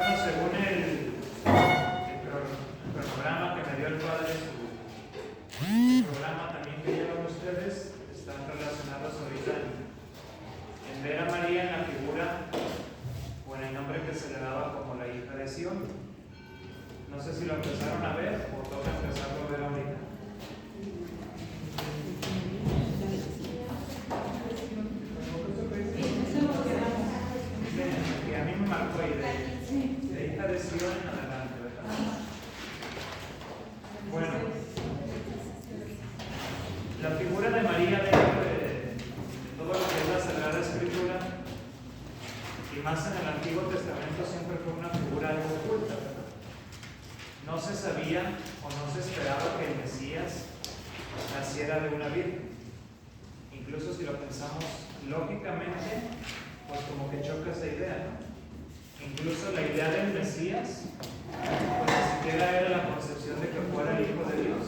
Bueno, según el programa que me dio el padre, el programa también que llevan ustedes, están relacionados ahorita en ver a María en la figura o en el nombre que se le daba como la hija de Sión. No sé si lo empezaron a ver o toca empezarlo a ver ahorita. Que a mí me marcó ahí de hija de Sión en adelante, ¿verdad? Bueno, la figura de María dentro de todo lo que es la Sagrada Escritura, y más en el Antiguo Testamento, siempre fue una figura algo oculta, ¿verdad? No se sabía o no se esperaba que el Mesías naciera de una virgen. Incluso si lo pensamos lógicamente, pues como que choca esa idea, ¿no? Incluso la idea del Mesías, pues ni siquiera era la concepción de que fuera el Hijo de Dios.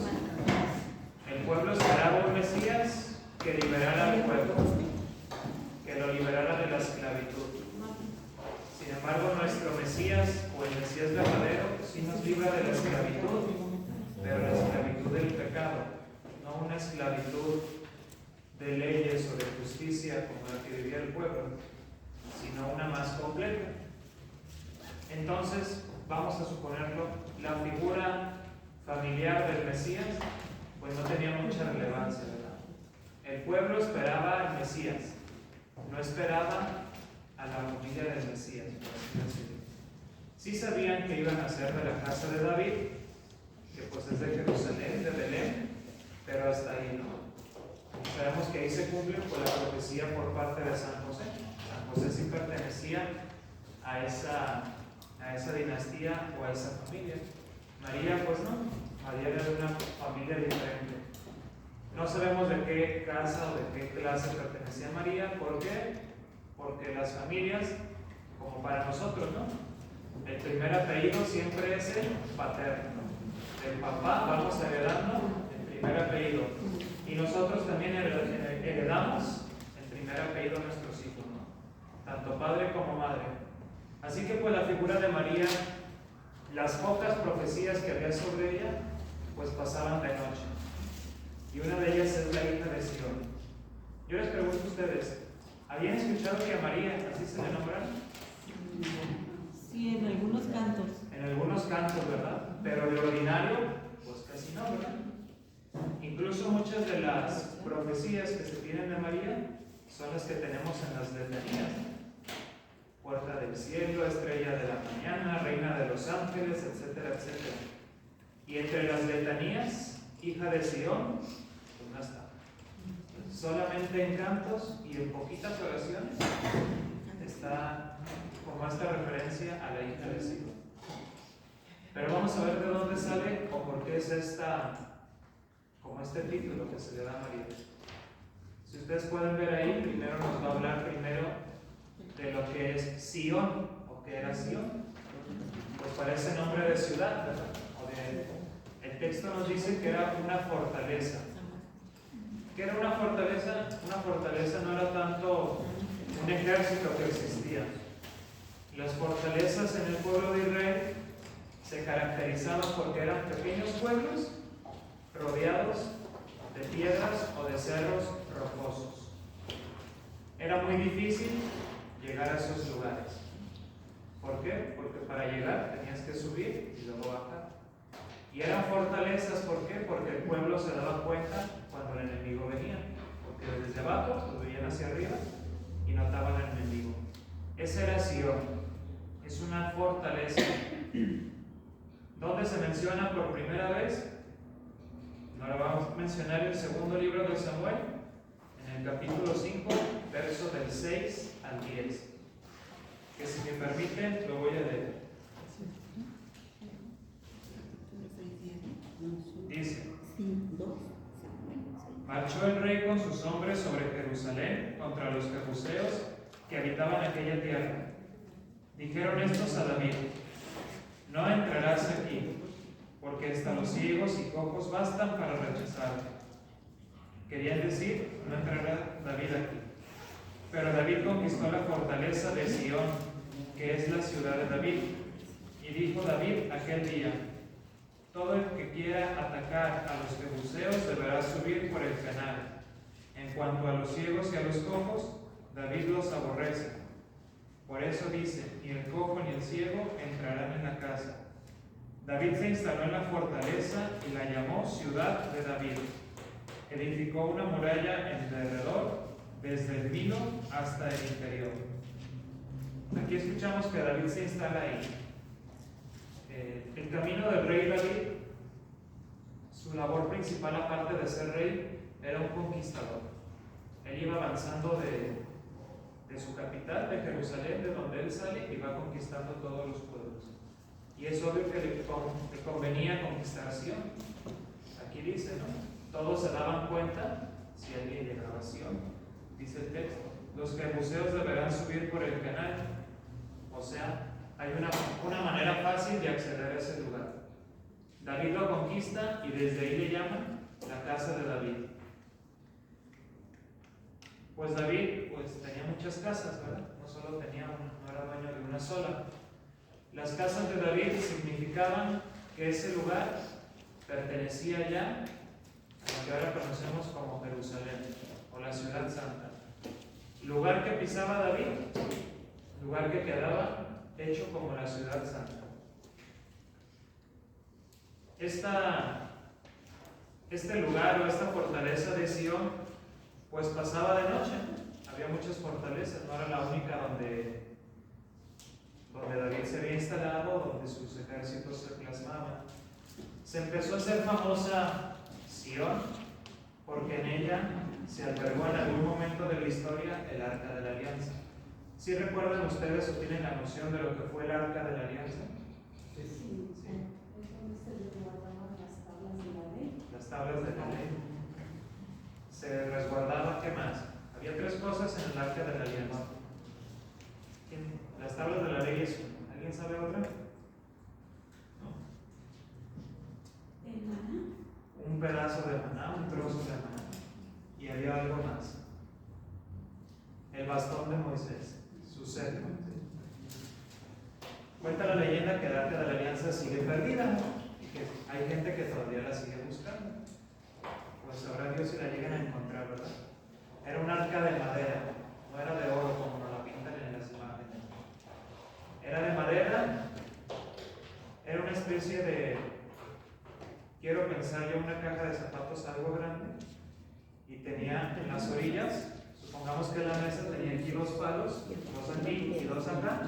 El pueblo esperaba un Mesías que liberara al pueblo, que lo liberara de la esclavitud. Sin embargo, nuestro Mesías, o el Mesías verdadero, sí nos libra de la esclavitud, pero la esclavitud del pecado, no una esclavitud de leyes o de justicia como la que vivía el pueblo, sino una más completa. Entonces, vamos a suponerlo, la figura familiar del Mesías, pues no tenía mucha relevancia, ¿verdad? El pueblo esperaba al Mesías, no esperaba a la familia del Mesías, por así decirlo. Sí sabían que iban a ser de la casa de David, que pues es de Jerusalén, de Belén, pero hasta ahí no. Sabemos que ahí se cumple pues la profecía por parte de San José. San José sí pertenecía a esa dinastía o a esa familia. María pues no, María era de una familia diferente. No sabemos de qué casa o de qué clase pertenecía María. ¿Por qué? Porque las familias, como para nosotros, ¿no? El primer apellido siempre es el paterno. Del papá vamos heredando el primer apellido. Y nosotros también heredamos el primer apellido de nuestros hijos, ¿no? Tanto padre como madre. Así que pues la figura de María, las pocas profecías que había sobre ella, pues pasaban de noche. Y una de ellas es la hija de Sión. Yo les pregunto a ustedes, ¿habían escuchado que a María así se le nombra? Sí, en algunos cantos. En algunos cantos, ¿verdad? Pero de ordinario, pues casi no, ¿verdad? Incluso muchas de las profecías que se tienen de María son las que tenemos en las letanías. Puerta del cielo, estrella de la mañana, reina de los ángeles, etcétera, etcétera. Y entre las letanías, hija de Sión, pues no está. Solamente en cantos y en poquitas oraciones está como esta referencia a la hija de Sión. Pero vamos a ver de dónde sale o por qué es como este título que se le da a María. Si ustedes pueden ver ahí, primero nos va a hablar de lo que es Sión, o que era Sión. Pues parece nombre de ciudad, ¿verdad? El texto nos dice que era una fortaleza. ¿Qué era una fortaleza? Una fortaleza no era tanto un ejército que existía. Las fortalezas en el pueblo de Israel se caracterizaban porque eran pequeños pueblos rodeados de piedras o de cerros rocosos. Era muy difícil llegar a esos lugares. ¿Por qué? Porque para llegar tenías que subir y luego bajar. Y eran fortalezas, ¿por qué? Porque el pueblo se daba cuenta cuando el enemigo venía. Porque desde abajo lo veían hacia arriba y notaban al enemigo. Esa era Sión. Es una fortaleza. ¿Dónde se menciona por primera vez? Nos lo vamos a mencionar en el segundo libro de Samuel, en el capítulo 5, verso del 6 al 10. Que si me permiten, lo voy a leer. Dice: marchó el rey con sus hombres sobre Jerusalén contra los jebuseos que habitaban aquella tierra. Dijeron estos a David: no entrarás aquí, porque hasta los ciegos y cojos bastan para rechazarte. Querían decir, no entrará David aquí. Pero David conquistó la fortaleza de Sión, que es la ciudad de David, Y dijo David aquel día: todo el que quiera atacar a los jebuseos deberá subir por el canal. En cuanto a los ciegos y a los cojos, David los aborrece. Por eso dice: ni el cojo ni el ciego entrarán en la casa. David se instaló en la fortaleza y la llamó Ciudad de David. Edificó una muralla en derredor, desde el Nilo hasta el interior. Aquí escuchamos que David se instala ahí. El camino del rey David, su labor principal, aparte de ser rey, era un conquistador. Él iba avanzando de su capital, de Jerusalén, de donde él sale, y va conquistando todos los pueblos. Y es obvio que le convenía conquistar Sion. Aquí dice, ¿no? Todos se daban cuenta si alguien llegaba a Sion. Dice el texto: los jebuseos deberán subir por el canal. O sea, hay una manera fácil de acceder a ese lugar. David lo conquista y desde ahí le llaman la casa de David. Pues David tenía muchas casas, ¿verdad? No solo tenía una, no era dueño de una sola. Las casas de David significaban que ese lugar pertenecía ya a lo que ahora conocemos como Jerusalén, o la ciudad santa. Lugar que pisaba David, lugar que quedaba hecho como la ciudad santa. Este lugar o esta fortaleza de Sion, pues pasaba de noche. Había muchas fortalezas, no era la única donde David se había instalado, donde sus ejércitos se plasmaban. Se empezó a hacer famosa Sion porque en ella se albergó en algún momento de la historia el Arca de la Alianza. ¿Sí recuerdan ustedes o tienen la noción de lo que fue el Arca de la Alianza? Sí. Es donde se guardaban las tablas de la ley. Las tablas de la ley. Se resguardaba, ¿qué más? Había tres cosas en el Arca de la Alianza. Las tablas de la ley es una. ¿Alguien sabe otra? ¿No? ¿El maná? Un pedazo de maná, un trozo de maná. Y había algo más. El bastón de Moisés, su cetro. Cuenta la leyenda que el Arca de la Alianza sigue perdida y que hay gente que todavía la sigue buscando. Pues sabrá Dios si la llegan a encontrar, ¿verdad? Era un arca de madera, no era de oro como nos la pintan en las imágenes. Era de madera, era una especie de, quiero pensar yo, una caja de zapatos algo grande, y tenía en las orillas, supongamos que la mesa tenía aquí dos palos, dos aquí y dos acá,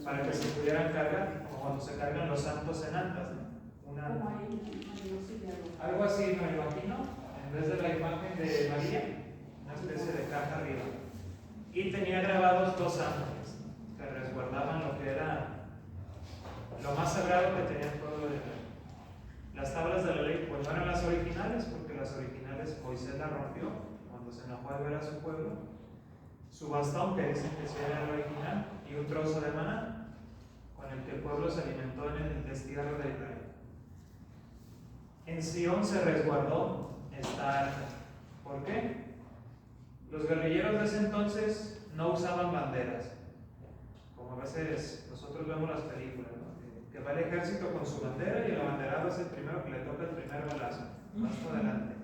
para que se pudieran cargar, como cuando se cargan los santos en andas, ¿no? Algo así me imagino, en vez de la imagen de María, una especie de caja arriba. Y tenía grabados dos ángeles que resguardaban lo que era lo más sagrado que tenía el pueblo de Israel. Las tablas de la ley pues no eran las originales, porque las originales Moisés las rompió cuando se enojó al ver a su pueblo. Su bastón, que dicen que sí era el original, y un trozo de maná con el que el pueblo se alimentó en el destierro de Israel. En Sion se resguardó esta arca. ¿Por qué? Los guerrilleros de ese entonces no usaban banderas, como a veces nosotros vemos las películas, ¿no? Que va el ejército con su bandera y el abanderado es el primero que le toca el primer balazo, más por adelante.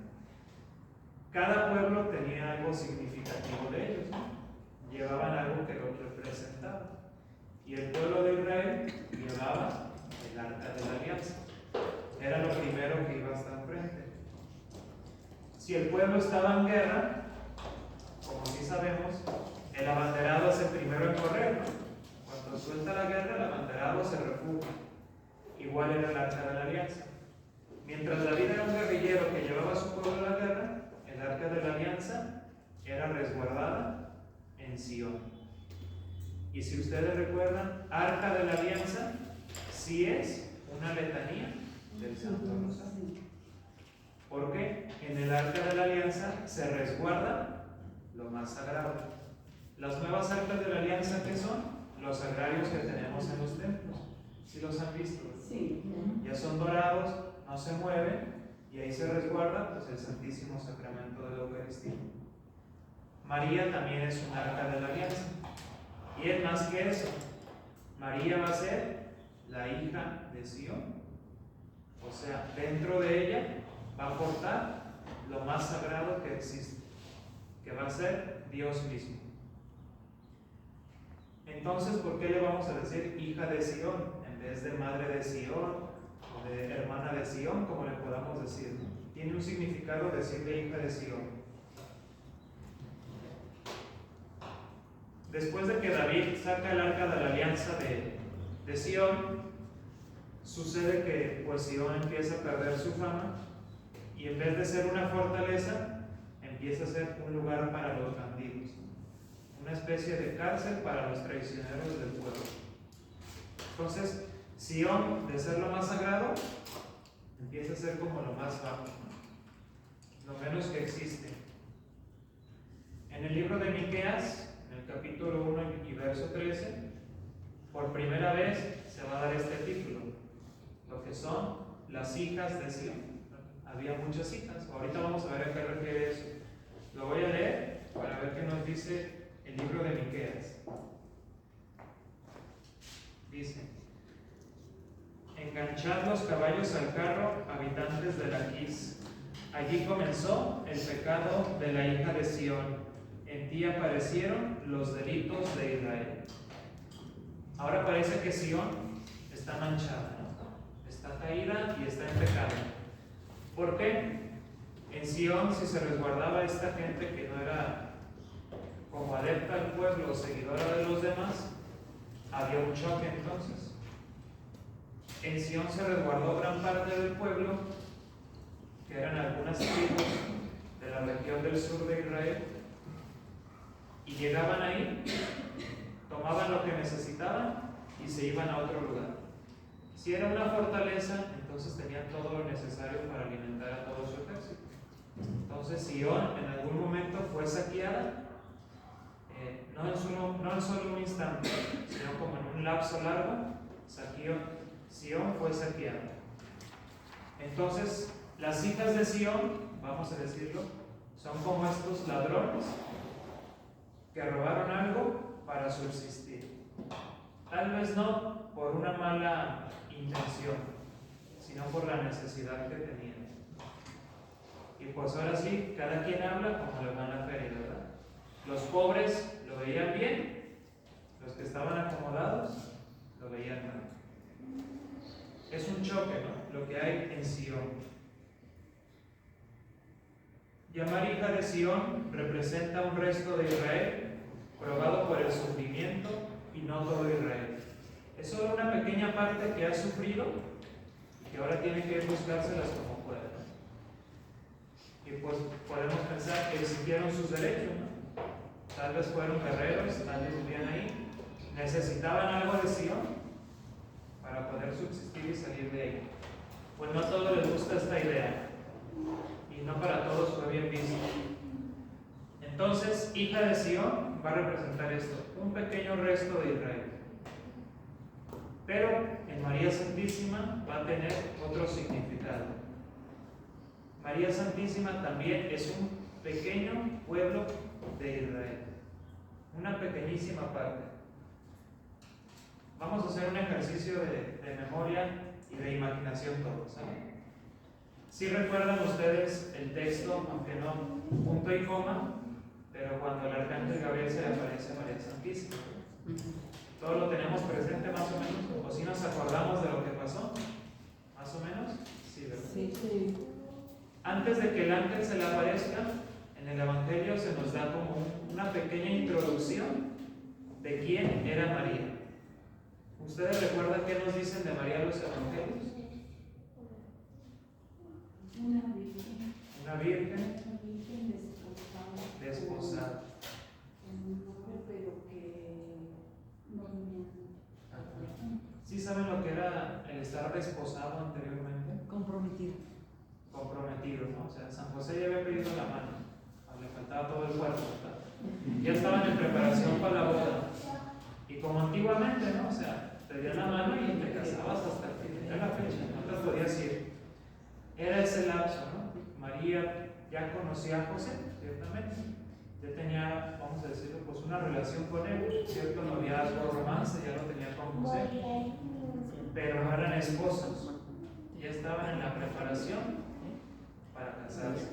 Cada pueblo tenía algo significativo de ellos, ¿no? Llevaban algo que los representaba. Y el pueblo de Israel llevaba el Arca de la Alianza. Era lo primero que iba hasta enfrente. Si el pueblo estaba en guerra, como sí sabemos, el abanderado es el primero en correr, ¿no? Cuando suelta la guerra, el abanderado se refugia. Igual era el Arca de la Alianza. Mientras David era un guerrillero que llevaba a su pueblo a la guerra, el Arca de la Alianza era resguardada en Sion. Y si ustedes recuerdan, Arca de la Alianza sí es una letanía del Santo Rosario. ¿Por qué? En el Arca de la Alianza se resguarda lo más sagrado. Las nuevas arcas de la Alianza, ¿qué son? Los sagrarios que tenemos en los templos. ¿Sí los han visto? Sí. Ya son dorados, no se mueven, y ahí se resguarda pues el Santísimo Sacramento de la Eucaristía. María también es un arca de la Alianza. Y es más que eso. María va a ser la hija de Sión. O sea, dentro de ella va a portar lo más sagrado que existe, que va a ser Dios mismo. Entonces, ¿por qué le vamos a decir hija de Sión en vez de madre de Sión o de hermana de Sión, como le podamos decir? Tiene un significado decirle hija de Sión. Después de que David saca el arca de la alianza de Sión, sucede que pues Sión empieza a perder su fama y en vez de ser una fortaleza, empieza a ser un lugar para los bandidos, una especie de cárcel para los traicioneros del pueblo. Entonces, Sión, de ser lo más sagrado, empieza a ser como lo más bajo, lo menos que existe. En el libro de Miqueas, en el capítulo 1 y verso 13, por primera vez se va a dar este título, lo que son las hijas de Sión. Había muchas hijas, ahorita vamos a ver a qué refiere eso. Lo voy a leer para ver qué nos dice el libro de Miqueas. Dice: enganchad los caballos al carro, habitantes de Laquis. Allí comenzó el pecado de la hija de Sión. En ti aparecieron los delitos de Israel. Ahora parece que Sión está manchada, ¿no? Está caída y está en pecado. ¿Por qué? En Sión, si se resguardaba esta gente que no era como adepta al pueblo o seguidora de los demás, había un choque entonces. En Sión se resguardó gran parte del pueblo, que eran algunas tribus de la región del sur de Israel, y llegaban ahí, tomaban lo que necesitaban y se iban a otro lugar. Si era una fortaleza, entonces tenían todo lo necesario para alimentar a todo su ejército. Entonces Sión en algún momento fue saqueada, no en solo un instante, sino como en un lapso largo. Sión fue saqueada. Entonces las hijas de Sión, vamos a decirlo, son como estos ladrones que robaron algo para subsistir. Tal vez no por una mala intención, sino por la necesidad que tenían. Y pues ahora sí, cada quien habla como le va en la feria, ¿verdad? Los pobres lo veían bien, los que estaban acomodados lo veían mal. Es un choque, ¿no? Lo que hay en Sión. Llamar hija de Sión representa un resto de Israel probado por el sufrimiento y no todo Israel. Es solo una pequeña parte que ha sufrido y que ahora tiene que buscárselas como pueda. Y pues podemos pensar que exigieron sus derechos, ¿no? Tal vez fueron guerreros, tal vez vivían ahí, necesitaban algo de Sión para poder subsistir y salir de ahí. Pues no a todos les gusta esta idea y no para todos fue bien visto. Entonces, hija de Sión va a representar esto, un pequeño resto de Israel. Pero en María Santísima va a tener otro significado. María Santísima también es un pequeño pueblo de Israel, una pequeñísima parte. Vamos a hacer un ejercicio de memoria y de imaginación todos, ¿saben? Si recuerdan ustedes el texto, aunque no punto y coma, pero cuando el arcángel Gabriel se le aparece a María Santísima, ¿todo lo tenemos presente más o menos? ¿O si nos acordamos de lo que pasó? ¿Más o menos? Sí, ¿verdad? Sí. Antes de que el ángel se le aparezca, en el Evangelio se nos da como una pequeña introducción de quién era María. ¿Ustedes recuerdan qué nos dicen de María los Evangelios? Una virgen. Una virgen Una virgen desposada. En un hombre, pero que no tenía. ¿Sí saben lo que era el estar desposado anteriormente? Comprometido. Comprometido, ¿no? O sea, San José ya había pedido la mano, le faltaba todo el cuerpo, ¿verdad? Ya estaban en preparación para la boda. Y como antiguamente, ¿no? O sea, te dieron la mano y te casabas hasta el fin de la fecha, no te podías ir. Era ese lapso, ¿no? María ya conocía a José, ciertamente. Ya tenía, vamos a decirlo, pues una relación con él, cierto noviazgo, romance, ya lo tenía con José. Pero esposos, ya estaban en la preparación para casarse.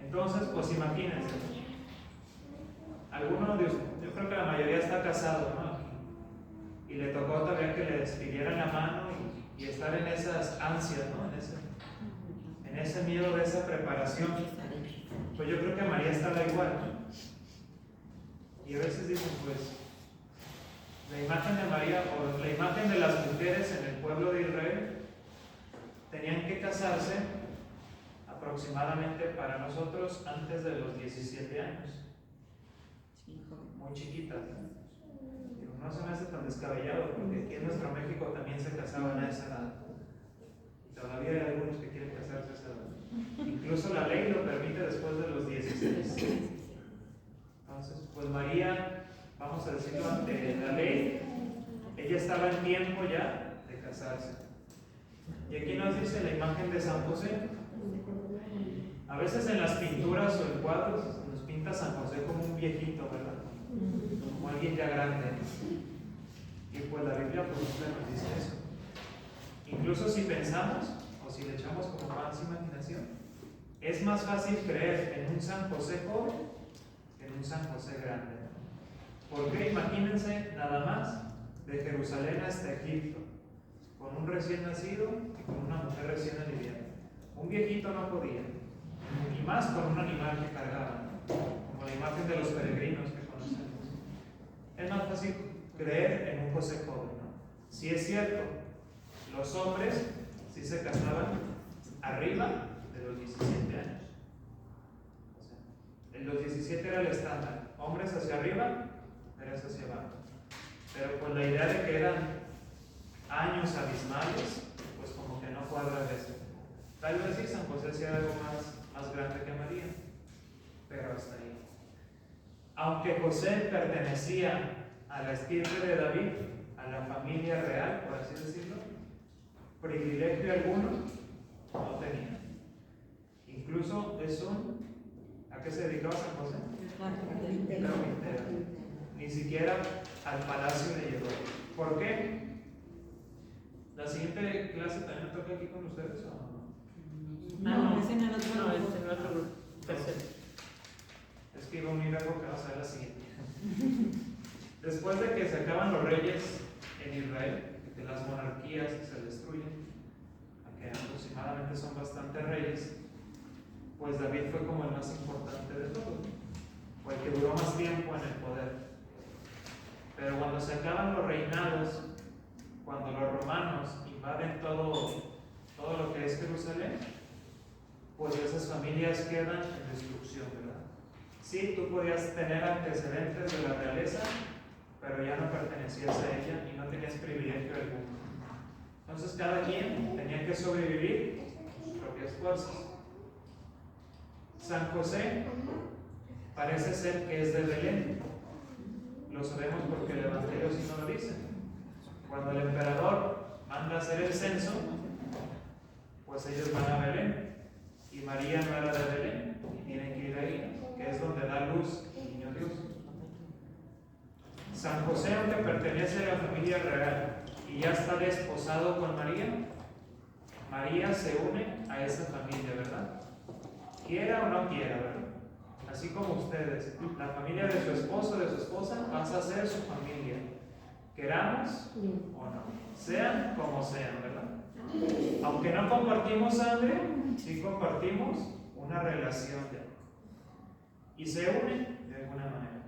Entonces, pues imagínense, alguno de ustedes, yo creo que la mayoría está casado, ¿no? Y le tocó todavía que le despidieran la mano y estar en esas ansias, ¿no? En ese miedo de esa preparación. Pues yo creo que María estaba igual, ¿no? Y a veces dicen, pues, la imagen de María o la imagen de las mujeres en el pueblo de Israel tenían que casarse aproximadamente para nosotros antes de los 17 años. Muy chiquitas. No se me hace tan descabellado, porque aquí en nuestro México también se casaban a esa edad. Y todavía hay algunos que quieren casarse a esa edad. Incluso la ley lo permite después de los 16. Entonces, pues María, vamos a decirlo ante la ley, ella estaba en tiempo ya de casarse. Y aquí nos dice la imagen de San José. A veces en las pinturas o en cuadros nos pinta San José como un viejito, ¿verdad? Como alguien ya grande. Y pues la Biblia por ejemplo nos dice eso. Incluso si pensamos o si le echamos como más imaginación, es más fácil creer en un San José joven que en un San José grande. Porque imagínense nada más de Jerusalén hasta Egipto, con un recién nacido y con una mujer recién aliviada. Un viejito no podía, y más con un animal que cargaba, como la imagen de los peregrinos que conocemos. Es más fácil creer en un José joven, ¿no? Si es cierto, los hombres sí se casaban arriba de los 17 años. O sea, en los 17 era el estándar, hombres hacia arriba, mujeres hacia abajo. Pero pues la idea de que eran años abismales, pues como que no cuadra eso. Tal vez sí, San José sea algo más grande que María, pero hasta ahí. Aunque José pertenecía a la estirpe de David, a la familia real, por así decirlo, privilegio alguno no tenía. Incluso ¿a qué se dedicaba San José? Carpintero. Ni siquiera al palacio le llegó. ¿Por qué? ¿La siguiente clase también toca aquí con ustedes o no? No, es en el otro, no, es en el otro grupo. Tercero. Es que iba a unir algo que vamos a ver la siguiente. Después de que se acaban los reyes en Israel, que las monarquías se destruyen, aunque aproximadamente son bastantes reyes, pues David fue como el más importante de todos, o el que duró más tiempo en el poder. Pero cuando se acaban los reinados, cuando los romanos invaden todo lo que es Jerusalén, pues esas familias quedan en destrucción, ¿verdad? Sí, tú podías tener antecedentes de la realeza, pero ya no pertenecías a ella y no tenías privilegio alguno. Entonces cada quien tenía que sobrevivir sus propias fuerzas. San José parece ser que es de Belén. Lo sabemos porque el Evangelio sí nos lo dice. Cuando el emperador manda hacer el censo, pues ellos van a Belén. Y María no era de Belén, y tienen que ir ahí, que es donde da luz el niño Dios. San José, aunque pertenece a la familia real y ya está desposado con María, María se une a esa familia, ¿verdad? Quiera o no quiera, ¿verdad? Así como ustedes, la familia de su esposo o de su esposa pasa a ser su familia, queramos o no, sean como sean, ¿verdad? Aunque no compartimos sangre, sí compartimos una relación ya. Y se unen de alguna manera.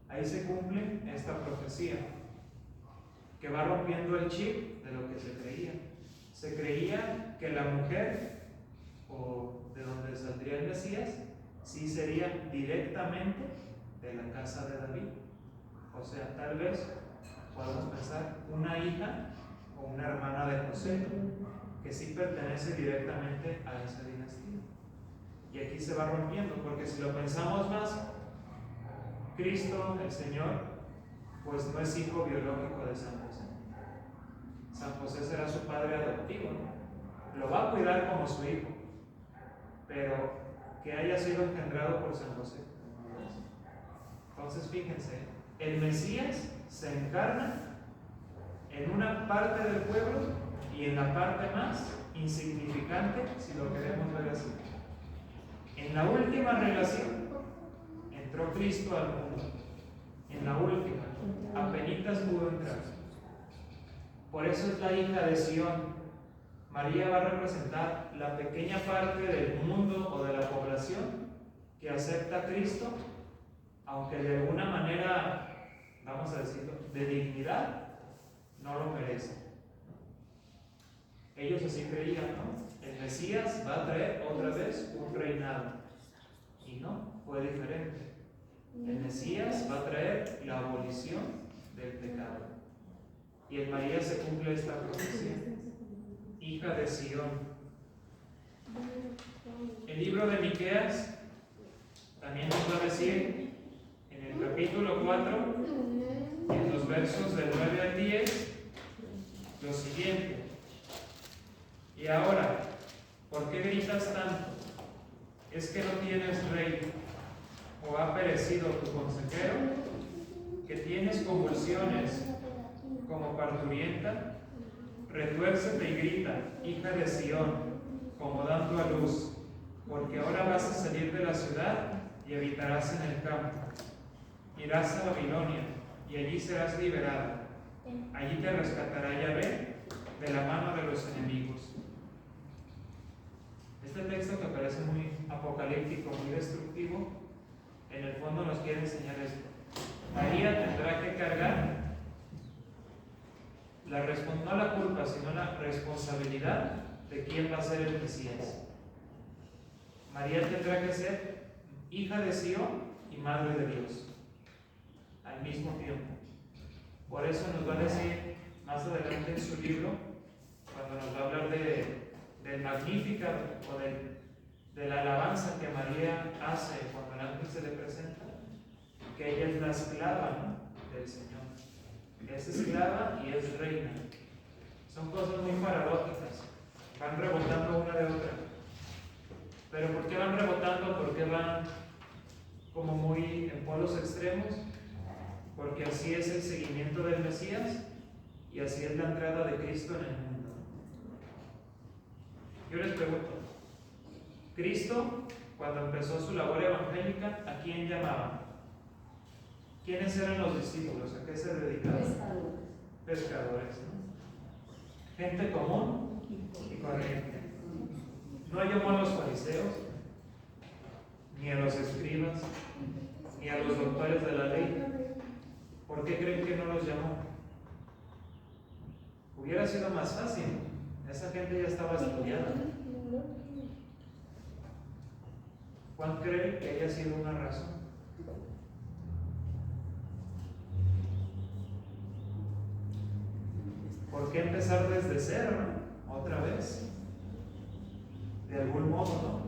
Ahí se cumple esta profecía, que va rompiendo el chip de lo que se creía. Se creía que la mujer, o de donde saldría el Mesías, sí sería directamente de la casa de David. O sea, tal vez podemos pensar una hija o una hermana de José, que sí pertenece directamente a esa dinastía. Y aquí se va rompiendo, porque si lo pensamos más, Cristo, el Señor, pues no es hijo biológico de San José. San José será su padre adoptivo, ¿no? Lo va a cuidar como su hijo, pero que haya sido engendrado por San José. Entonces fíjense, el Mesías se encarna en una parte del pueblo y en la parte más insignificante, si lo queremos ver así. En la última relación entró Cristo al mundo. En la última, apenitas pudo entrar. Por eso es la hija de Sión. María va a representar la pequeña parte del mundo o de la población que acepta a Cristo, aunque de alguna manera, vamos a decirlo, de dignidad, no lo merece. Ellos así creían, ¿no? El Mesías va a traer otra vez un reinado. Y no, fue diferente. El Mesías va a traer la abolición del pecado. Y en María se cumple esta profecía. Hija de Sión. El libro de Miqueas también nos va a decir en el capítulo 4, en los versos del 9 al 10, lo siguiente. Y ahora, ¿por qué gritas tanto? ¿Es que no tienes rey? ¿O ha perecido tu consejero? ¿Que tienes convulsiones como parturienta? Retuércete y grita, hija de Sión, como dando a luz, porque ahora vas a salir de la ciudad y habitarás en el campo. Irás a Babilonia y allí serás liberada. Allí te rescatará Yahvé de la mano de los enemigos. Este texto, que parece muy apocalíptico, muy destructivo, en el fondo nos quiere enseñar esto. María tendrá que cargar no la culpa, sino la responsabilidad de quién va a ser el Mesías. María tendrá que ser hija de Sión y madre de Dios al mismo tiempo. Por eso nos va a decir más adelante en su libro, cuando nos va a hablar del Magnificat o de la alabanza que María hace cuando el ángel se le presenta, que ella es la esclava, ¿no?, del Señor. Es esclava y es reina. Son cosas muy paradójicas, van rebotando una de otra. Pero ¿por qué van rebotando? ¿Por qué van como muy en polos extremos? Porque así es el seguimiento del Mesías y así es la entrada de Cristo en el mundo. Yo les pregunto, Cristo, cuando empezó su labor evangélica, ¿a quién llamaba? ¿Quiénes eran los discípulos? ¿A qué se dedicaban? Pescadores, ¿no? Gente común y corriente. No llamó a los fariseos, ni a los escribas, ni a los doctores de la ley. ¿Por qué creen que no los llamó? Hubiera sido más fácil. Esa gente ya estaba estudiada. ¿Cuál cree que haya sido una razón? ¿Por qué empezar desde cero, no? Otra vez. De algún modo, ¿no?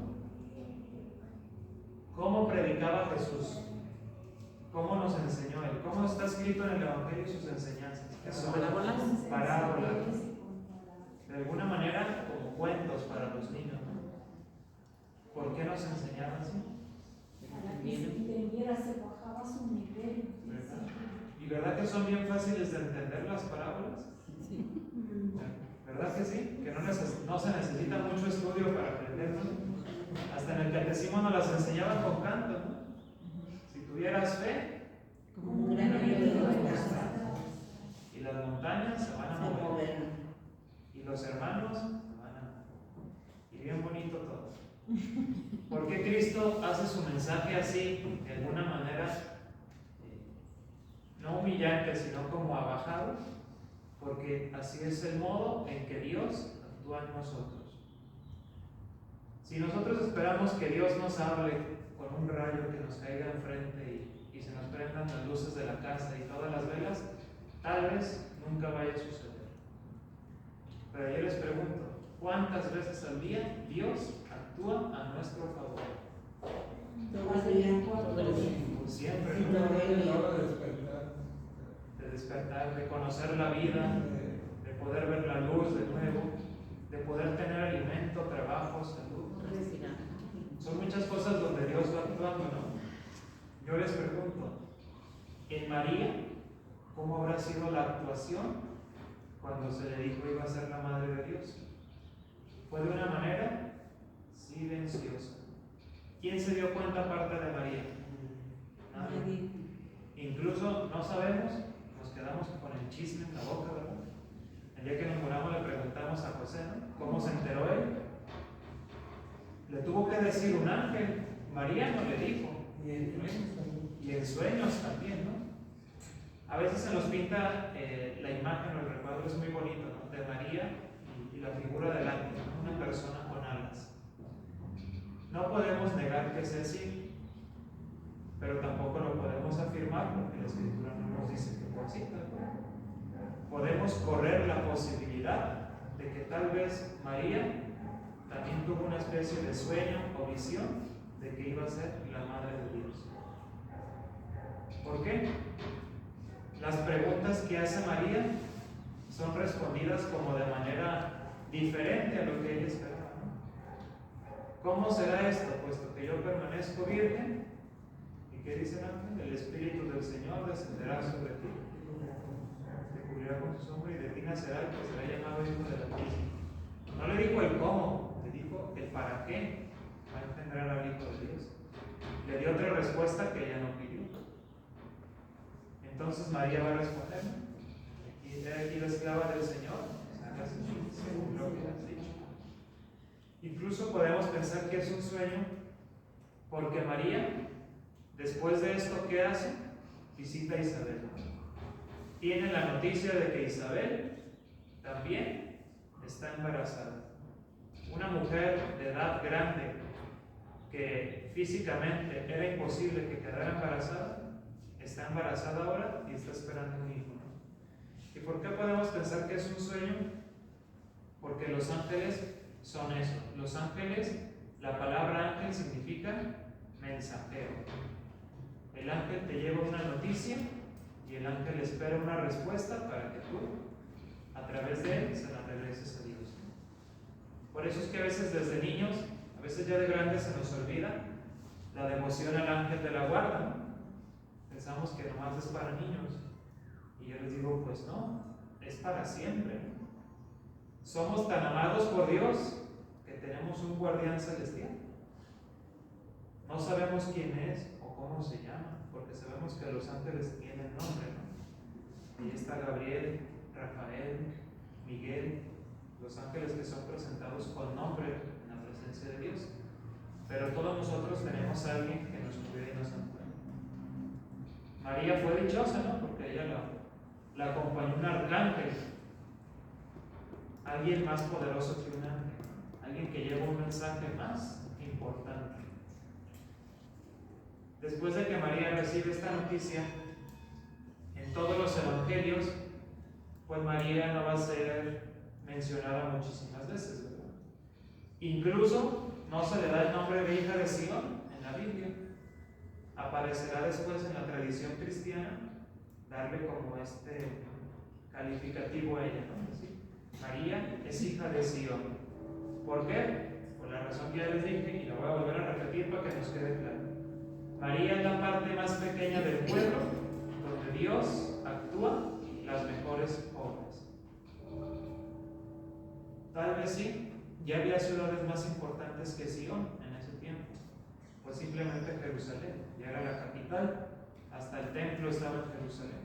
¿Cómo predicaba Jesús? ¿Cómo nos enseñó Él? ¿Cómo está escrito en el Evangelio sus enseñanzas? ¿Qué son? Parábolas. De alguna manera, como cuentos para los niños, ¿no? ¿Por qué nos enseñaba así? Para que si entendiera, se bajaba su nivel. ¿Verdad? ¿Y verdad que son bien fáciles de entender las parábolas? ¿Verdad que sí? Que no se necesita mucho estudio para aprenderlo. Hasta en el catecismo nos las enseñaban con canto, ¿no? Si tuvieras fe, Como un gran río de mostaza, y las montañas se van a mover, y los hermanos se van a mover. Y bien bonito todo. ¿Por qué Cristo hace su mensaje así, de alguna manera, no humillante, sino como abajado? Porque así es el modo en que Dios actúa en nosotros. Si nosotros esperamos que Dios nos hable con un rayo que nos caiga enfrente y se nos prendan las luces de la casa y todas las velas, tal vez nunca vaya a suceder. Pero yo les pregunto, ¿cuántas veces al día Dios actúa a nuestro favor? Todo el día. Pues siempre, ¿no? De despertar, de conocer la vida, de poder ver la luz de nuevo, de poder tener alimento, trabajo, salud. Son muchas cosas donde Dios va actuando, ¿no? Yo les pregunto, en María, ¿cómo habrá sido la actuación cuando se le dijo iba a ser la madre de Dios? Fue de una manera silenciosa. ¿Quién se dio cuenta aparte de María? Nadie. Incluso no sabemos, nos quedamos con el chisme en la boca, ¿verdad? El día que nos muramos le preguntamos a José, ¿no? ¿Cómo se enteró él? Le tuvo que decir un ángel. María no le dijo. Y en sueños también, ¿no? A veces se nos pinta la imagen o el recuadro, es muy bonito, ¿no? De María y la figura del ángel, ¿no? Una persona con alas. No podemos negar que sea así, pero tampoco lo podemos afirmar porque la Escritura no nos dice que fue así. Podemos correr la posibilidad de que tal vez María también tuvo una especie de sueño o visión de que iba a ser la madre de Dios. ¿Por qué? Las preguntas que hace María son respondidas como de manera diferente a lo que ella esperaba. ¿Cómo será esto? Puesto que yo permanezco virgen, ¿y qué dice el ángel? El Espíritu del Señor descenderá sobre ti, te cubrirá con su sombra y de ti nacerá el que será llamado Hijo del Altísimo. No le dijo el cómo, le dijo el para qué va a engendrar al Hijo de Dios. Le dio otra respuesta que ella no pidió. Entonces María va a responder, y he aquí la esclava del Señor, hágase según lo que has dicho. Incluso podemos pensar que es un sueño, porque María, después de esto, ¿qué hace? Visita a Isabel. Tiene la noticia de que Isabel también está embarazada. Una mujer de edad grande, que físicamente era imposible que quedara embarazada, está embarazada ahora y está esperando un hijo, ¿no? ¿Y por qué podemos pensar que es un sueño? Porque los ángeles son eso. Los ángeles, la palabra ángel significa mensajero. El ángel te lleva una noticia y el ángel espera una respuesta para que tú, a través de él, se la regreses a Dios. Por eso es que a veces desde niños, a veces ya de grandes, se nos olvida la devoción al ángel de la guarda, ¿no? Pensamos que nomás es para niños. Y yo les digo, pues no, es para siempre. Somos tan amados por Dios que tenemos un guardián celestial. No sabemos quién es o cómo se llama, porque sabemos que los ángeles tienen nombre, ¿no? Ahí está Gabriel, Rafael, Miguel, los ángeles que son presentados con nombre en la presencia de Dios. Pero todos nosotros tenemos a alguien que nos cuida y nos ampara. María fue dichosa, ¿no? Porque ella la acompañó un arcángel, alguien más poderoso que un ángel, alguien que lleva un mensaje más importante. Después de que María recibe esta noticia, en todos los evangelios, pues María no va a ser mencionada muchísimas veces, ¿verdad? Incluso no se le da el nombre de hija de Sion en la Biblia. Aparecerá después en la tradición cristiana darle como este calificativo a ella, ¿no? Así, María es hija de Sion. ¿Por qué? Por la razón que ya les dije y lo voy a volver a repetir para que nos quede claro. María es la parte más pequeña del pueblo donde Dios actúa las mejores obras. Tal vez sí, ya había ciudades más importantes que Sion en ese tiempo, pues simplemente Jerusalén, ya era la capital, hasta el templo estaba en Jerusalén,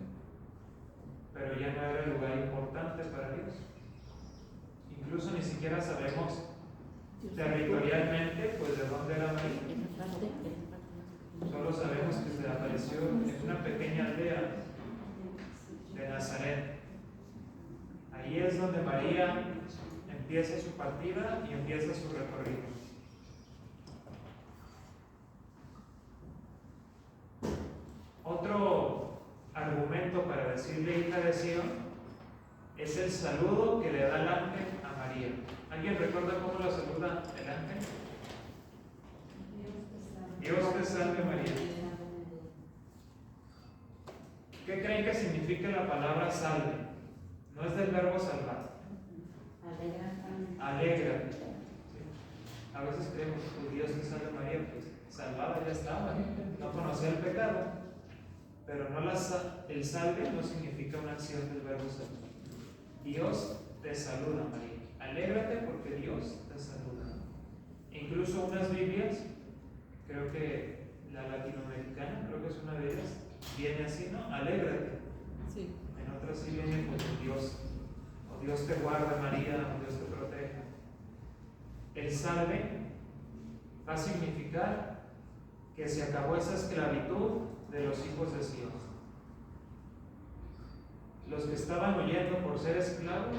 pero ya no era el lugar importante para Dios. Incluso ni siquiera sabemos territorialmente pues de dónde era María. Solo sabemos que se apareció en una pequeña aldea de Nazaret. Ahí es donde María empieza su partida y empieza su recorrido. Otro argumento para decirle hija de Sion es el saludo que le da el ángel a María. ¿Alguien recuerda cómo la saluda el ángel? Dios te salve María. ¿Qué creen que significa la palabra salve? No es del verbo salvar. Alégrate. ¿Sí? A veces creemos que Dios te salve María, pues salvada ya estaba, no conocía el pecado. Pero no el salve no significa una acción del verbo salvar. Dios te saluda, María. Alégrate porque Dios te saluda. Incluso unas Biblias, creo que la latinoamericana, creo que es una de ellas, viene así, ¿no? Alégrate. Sí. En otras sí viene como Dios, o Dios te guarda, María, o Dios te proteja. El salve va a significar que se acabó esa esclavitud de los hijos de Sion. Los que estaban huyendo por ser esclavos,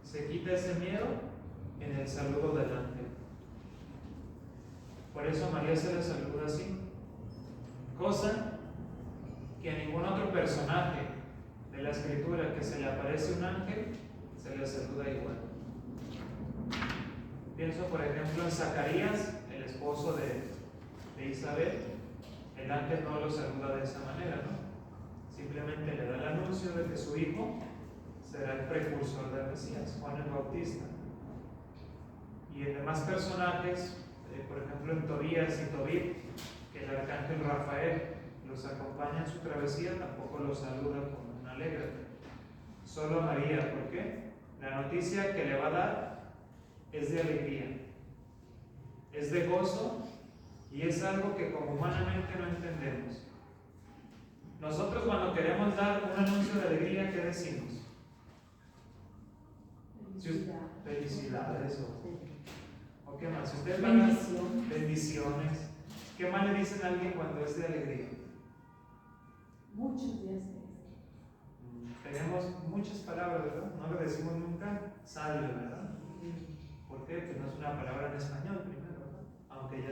se quita ese miedo en el saludo del ángel. Por eso María se le saluda así, cosa que a ningún otro personaje de la escritura que se le aparece un ángel se le saluda igual. Pienso por ejemplo en Zacarías, el esposo de Isabel. El ángel no lo saluda de esa manera, ¿no? Simplemente le da el anuncio de que su hijo será el precursor del Mesías, Juan el Bautista. Y en demás personajes, por ejemplo en Tobías y Tobit, que el arcángel Rafael los acompaña en su travesía, tampoco los saluda con un alégrate. Solo María, ¿por qué? La noticia que le va a dar es de alegría, es de gozo, y es algo que como humanamente no entendemos. Nosotros cuando queremos dar un anuncio de alegría, ¿qué decimos? Felicidades o qué más. Si ustedes van a bendiciones, ¿qué más le dicen a alguien cuando es de alegría? Muchos días. Tenemos muchas palabras, ¿verdad? No lo decimos nunca, salve, ¿verdad? ¿Por qué? Pues no es una palabra en español primero, ¿verdad? Aunque ya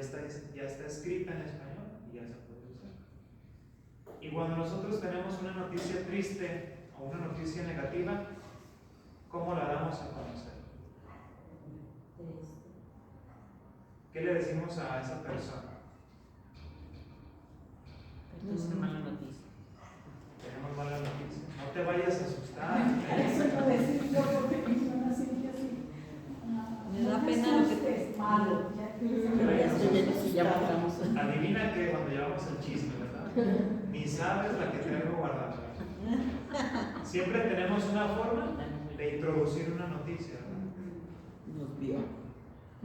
está escrita en español y ya se puede usar. Y cuando nosotros tenemos una noticia triste o una noticia negativa, ¿cómo la damos a conocer? ¿Qué le decimos a esa persona? Tenemos una mala noticia. Tenemos mala noticia. No te vayas a asustar. Eso iba a decir yo porque mi hermana siente así. Me da pena lo que te es malo. Ya matamos. Adivina que cuando llevamos el chisme, ¿verdad? Ni sabes la que traigo guardada. Siempre tenemos una forma de introducir una noticia, ¿verdad? Nos vio.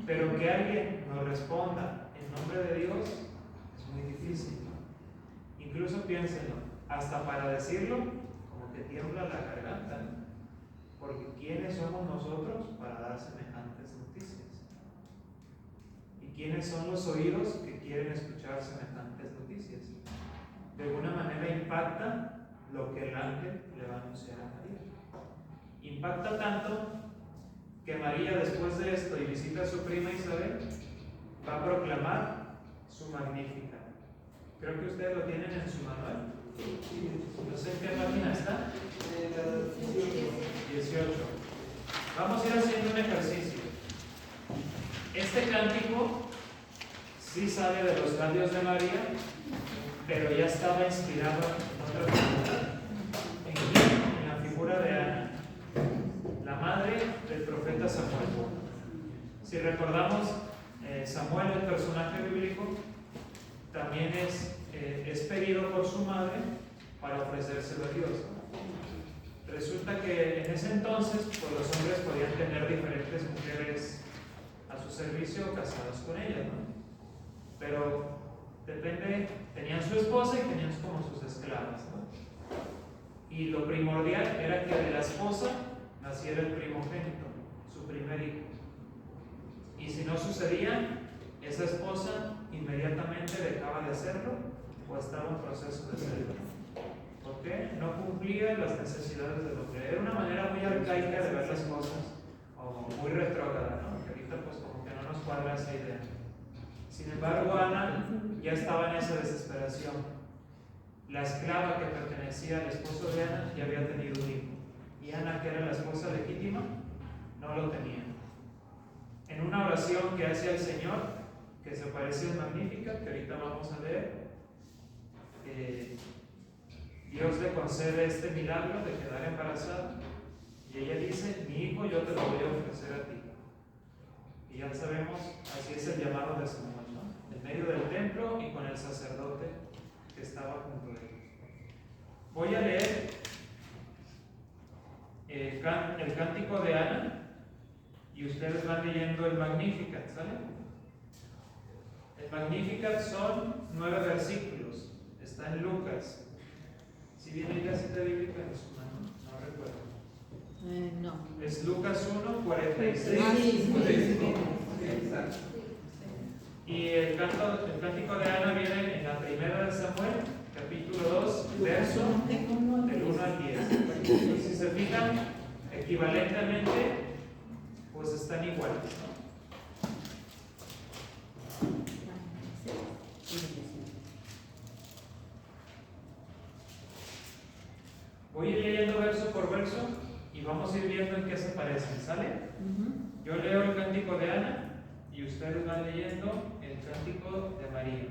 Pero que alguien nos responda en nombre de Dios es muy difícil, ¿no? Incluso piénsenlo, hasta para decirlo, como que tiembla la garganta, ¿no? Porque ¿quiénes somos nosotros para dar semejantes noticias? ¿Y quiénes son los oídos que quieren escuchar semejantes noticias? De alguna manera impacta lo que el ángel le va a anunciar a María. Impacta tanto que María, después de esto y visita a su prima Isabel, va a proclamar su Magnífica. Creo que ustedes lo tienen en su manual. No sé en qué página está. 18. Vamos a ir haciendo un ejercicio. Este cántico sí sale de los labios de María, pero ya estaba inspirado en otra figura, en la figura de Ana, la madre del profeta Samuel. Si recordamos, Samuel, el personaje bíblico, también es pedido por su madre para ofrecérselo a Dios. Resulta que en ese entonces, pues los hombres podían tener diferentes mujeres a su servicio o casadas con ellas, ¿no? Pero depende, tenían su esposa y tenían como sus esclavas, ¿no? Y lo primordial era que de la esposa naciera el primogénito, su primer hijo. Y si no sucedía, esa esposa inmediatamente dejaba de hacerlo o estaba en proceso de hacerlo. ¿Por qué? No cumplía las necesidades del hombre. Era una manera muy arcaica de ver las cosas, o muy retrógrada, ¿no? Que ahorita pues como que no nos cuadra esa idea. Sin embargo, Ana ya estaba en esa desesperación. La esclava que pertenecía al esposo de Ana ya había tenido un hijo. Y Ana, que era la esposa legítima, no lo tenía. En una oración que hace al Señor, que se parece a Magnífica, que ahorita vamos a leer, Dios le concede este milagro de quedar embarazada. Y ella dice: mi hijo yo te lo voy a ofrecer a ti. Y ya sabemos, así es el llamado de Samuel, ¿no? En medio del templo y con el sacerdote que estaba junto a él. Voy a leer el cántico de Ana y ustedes van leyendo el Magnificat, ¿sale? El Magnificat son 9 versículos, está en Lucas. Si viene la cita bíblica en su mano, no recuerdo. No. Es Lucas 1, 46. Ah, sí, 45. Exacto. Y el cántico de Ana viene en la primera de Samuel, capítulo 2, verso del 1 al 10. Y si se fijan, equivalentemente, pues están iguales, ¿no? Voy a ir leyendo verso por verso y vamos a ir viendo en qué se parecen, ¿sale? Yo leo el cántico de Ana y ustedes van leyendo el cántico de María.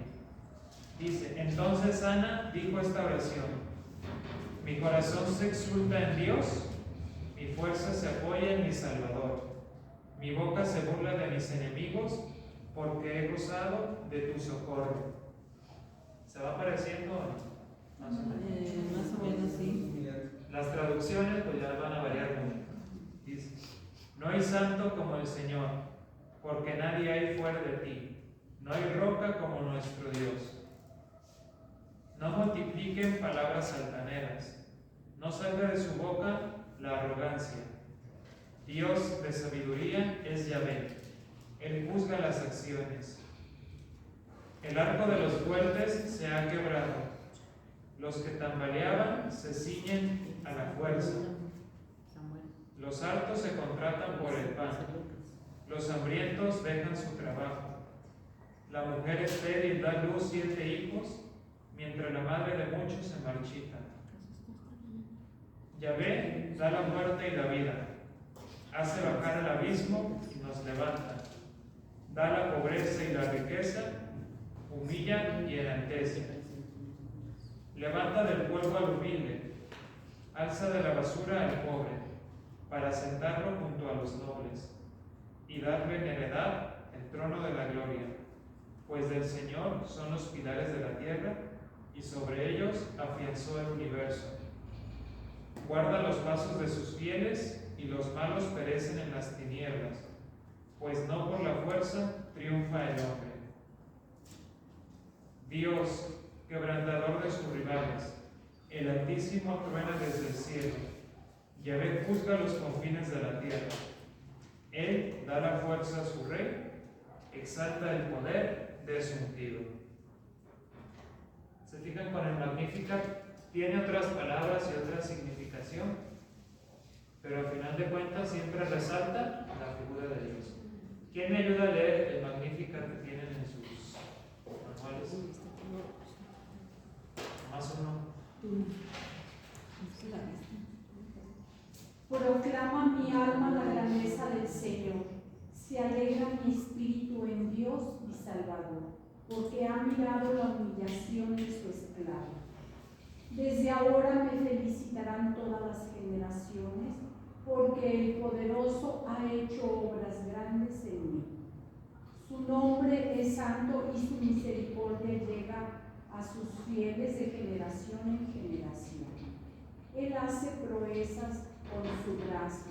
Dice: entonces Ana dijo esta oración: mi corazón se exulta en Dios, mi fuerza se apoya en mi Salvador. Mi boca se burla de mis enemigos, porque he gozado de tu socorro. ¿Se va pareciendo o no? Más o menos. Más o menos, sí. Las traducciones pues ya van a variar mucho. Dice: no hay santo como el Señor, porque nadie hay fuera de ti. No hay roca como nuestro Dios. No multipliquen palabras altaneras. No salga de su boca la arrogancia. Dios de sabiduría es Yahvé. Él juzga las acciones. El arco de los fuertes se ha quebrado. Los que tambaleaban se ciñen a la fuerza. Los hartos se contratan por el pan. Los hambrientos dejan su trabajo. La mujer estéril da luz 7 hijos, mientras la madre de muchos se marchita. Yahvé da la muerte y la vida. Hace bajar al abismo y nos levanta. Da la pobreza y la riqueza, humilla y enaltece. Levanta del polvo al humilde, alza de la basura al pobre, para sentarlo junto a los nobles, y darle en heredad el trono de la gloria, pues del Señor son los pilares de la tierra, y sobre ellos afianzó el universo. Guarda los pasos de sus fieles, y los malos perecen en las tinieblas, pues no por la fuerza triunfa el hombre. Dios, quebrantador de sus rivales, el Altísimo truena desde el cielo. Yahvé juzga los confines de la tierra. Él da la fuerza a su rey, exalta el poder de su ungido. ¿Se fijan con el Magnificat? Tiene otras palabras y otra significación, pero al final de cuentas siempre resalta la figura de Dios. ¿Quién me ayuda a leer el Magnificat que tienen en sus manuales? Más uno. Proclama mi alma la grandeza del Señor. Se alegra mi espíritu en Dios mi Salvador, porque ha mirado la humillación de su esclavo. Desde ahora me felicitarán todas las generaciones, porque el poderoso ha hecho obras grandes en mí. Su nombre es santo y su misericordia llega a sus fieles de generación en generación. Él hace proezas con su brazo,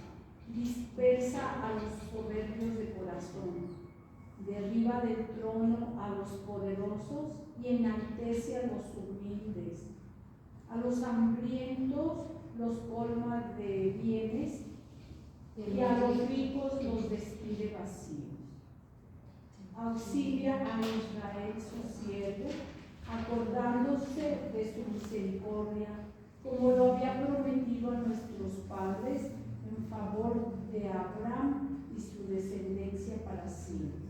dispersa a los soberbios de corazón, derriba del trono a los poderosos y enaltece a los humildes. A los hambrientos los colma de bienes y a los ricos los despide vacíos. Auxilia a Israel su siervo, acordándose de su misericordia, como lo había prometido a nuestros padres, en favor de Abraham y su descendencia para siempre.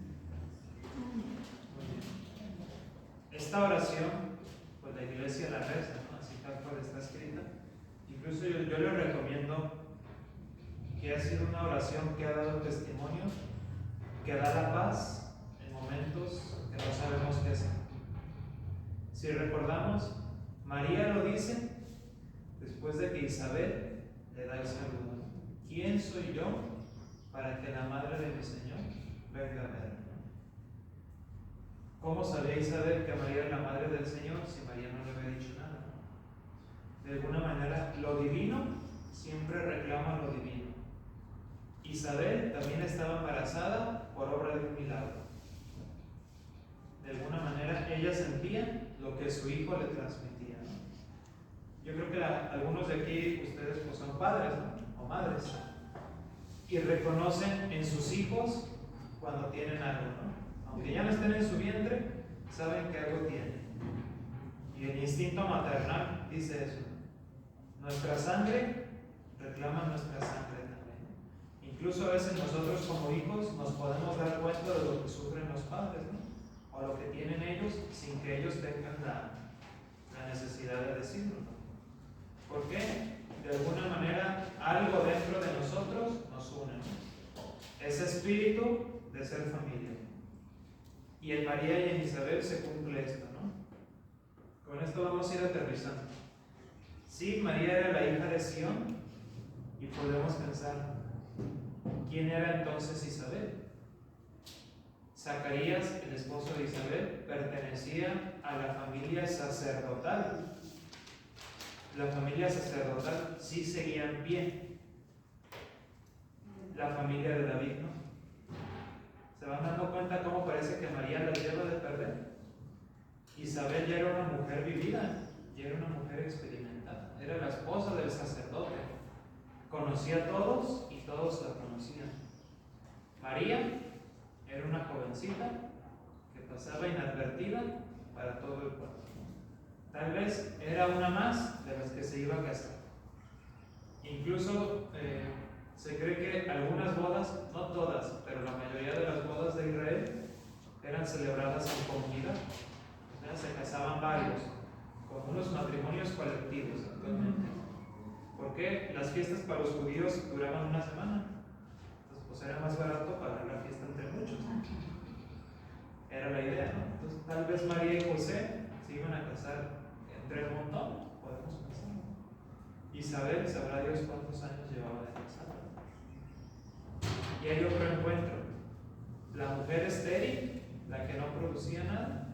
Esta oración, pues la iglesia la reza, ¿no? Así tal cual está escrita. Incluso yo le recomiendo que ha sido una oración que ha dado testimonio, que da la paz en momentos que no sabemos qué hacer. Si recordamos, María lo dice después de que Isabel le da el saludo. ¿Quién soy yo para que la madre de mi Señor venga a verme? ¿Cómo sabía Isabel que María era la madre del Señor si María no le había dicho nada? De alguna manera, lo divino siempre reclama lo divino. Isabel también estaba embarazada por obra de un milagro. De alguna manera ella sentía lo que su hijo le transmitía, ¿no? Yo creo que algunos de aquí, ustedes pues son padres, ¿no? O madres, y reconocen en sus hijos cuando tienen algo, ¿no? Aunque ya no estén en su vientre, saben que algo tienen. Y el instinto maternal dice eso. Nuestra sangre reclama nuestra sangre también. Incluso a veces nosotros como hijos nos podemos dar cuenta de lo que sufren los padres, ¿no? O lo que tienen ellos sin que ellos tengan la necesidad de decirlo, ¿no? ¿Por qué? De alguna manera algo dentro de nosotros nos une, ¿no? Ese espíritu de ser familia. Y en María y en Isabel se cumple esto, ¿no? Con esto vamos a ir aterrizando. Sí, María era la hija de Sión, y podemos pensar, ¿quién era entonces Isabel? Zacarías, el esposo de Isabel, pertenecía a la familia sacerdotal. La familia sacerdotal sí seguía en pie. La familia de David, ¿no? ¿Se van dando cuenta cómo parece que María la lleva de perder? Isabel ya era una mujer vivida, ya era una mujer experimentada, era la esposa del sacerdote, conocía a todos y todos la conocían. María era una jovencita que pasaba inadvertida para todo el pueblo. Tal vez era una más de las que se iba a casar. Incluso se cree que algunas bodas, no todas, pero la mayoría de las bodas de Israel eran celebradas en comunidad. O sea, se casaban varios, con unos matrimonios colectivos actualmente. ¿Por qué? Las fiestas para los judíos duraban una semana. Entonces, pues era más barato pagar la fiesta entre muchos. Era la idea, ¿no? Entonces, tal vez María y José se iban a casar entre un montón, podemos pensar. Isabel, sabrá Dios cuántos años llevaba de casada. Y hay otro encuentro. La mujer estéril, la que no producía nada,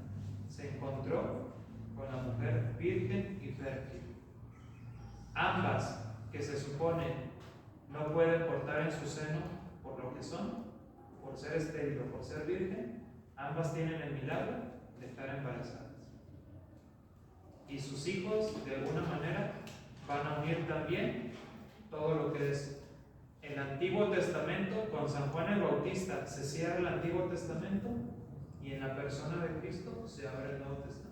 se encontró con la mujer virgen y fértil. Ambas, que se supone no pueden portar en su seno por lo que son, por ser estéril o por ser virgen, ambas tienen el milagro de estar embarazadas. Y sus hijos, de alguna manera, van a unir también todo lo que es el Antiguo Testamento. Con San Juan el Bautista se cierra el Antiguo Testamento y en la persona de Cristo se abre el Nuevo Testamento.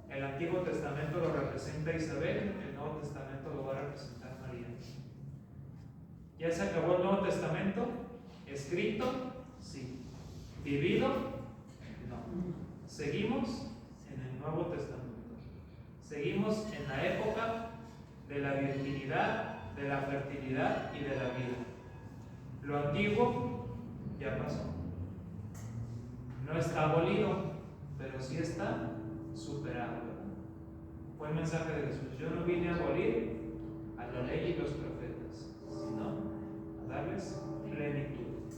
El Antiguo Testamento lo representa Isabel, el Nuevo Testamento lo va a representar María. ¿Ya se acabó el Nuevo Testamento? ¿Escrito? Sí. ¿Vivido? No. Seguimos en el Nuevo Testamento. Seguimos en la época de la virginidad, de la fertilidad y de la vida. Lo antiguo ya pasó. No está abolido, pero sí está superado, ¿verdad? Fue el mensaje de Jesús. Yo no vine a abolir a la ley y los profetas, sino a darles plenitud.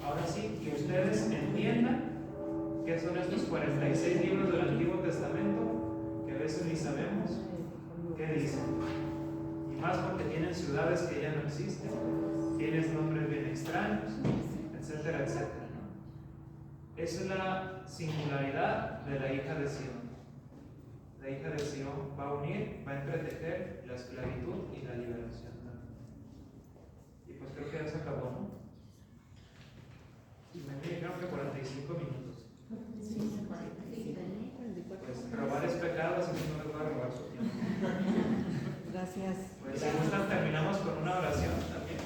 Ahora sí, que ustedes entiendan qué son estos 46 libros del Antiguo Testamento, que a veces ni sabemos qué dicen. Y más porque tienen ciudades que ya no existen, tienen nombres bien extraños, etcétera, etcétera, ¿no? Esa es la singularidad de la hija de Sión. La hija de Sión va a unir, va a entretejer la esclavitud y la liberación también. Y pues creo que ya se acabó, ¿no? Me dijeron que 45 minutos. Pues robar es pecado, así que no les voy a robar su tiempo. Gracias. Pues si gustan, terminamos con una oración también.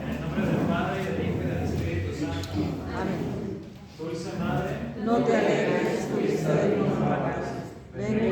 En el nombre del Padre, y del Hijo y del Espíritu Santo. Amén. Dulce Madre, No te alegres, fuiste de mis padres, ven